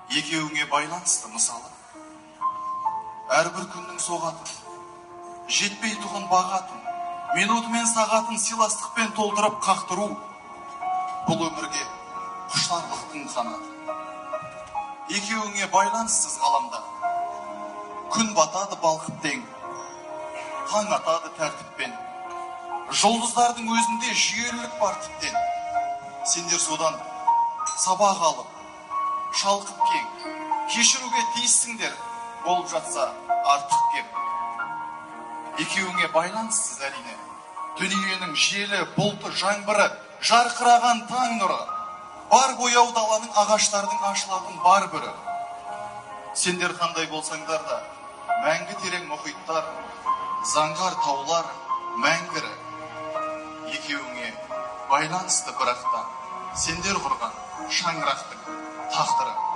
екеуіңе байланысты мысалы. Әрбір күннің соғатын, жетпей тұғын бағатын, минуты мен сағатын сыйластықпен толтырып қақтыру, бұл өмірге құштарлықтың қанаты. Екеуіңе байланыссыз ғаламда күн батады балқып тең, таң атады тәртіппен, жұлдыздардың өзінде жүйелілік бар тіптен. Сендер содан сабақ алып, шалқып кең, кешіруге тиіссіңдер, болып жатса артық кем. Екеуіңе байланыссыз әрине, дүниенің желі, бұлты, жаңбыры, жарқыраған таң нұры, бар бояу даланың ағаштардың ашылатын бар бүрі. Сендер қандай болсаңдар да, мәңгі терең мұхиттар, заңғар таулар, мәңгірі. Екеуіңе байланысты бірақта, сендер құрған шаңырақтың тағдыры.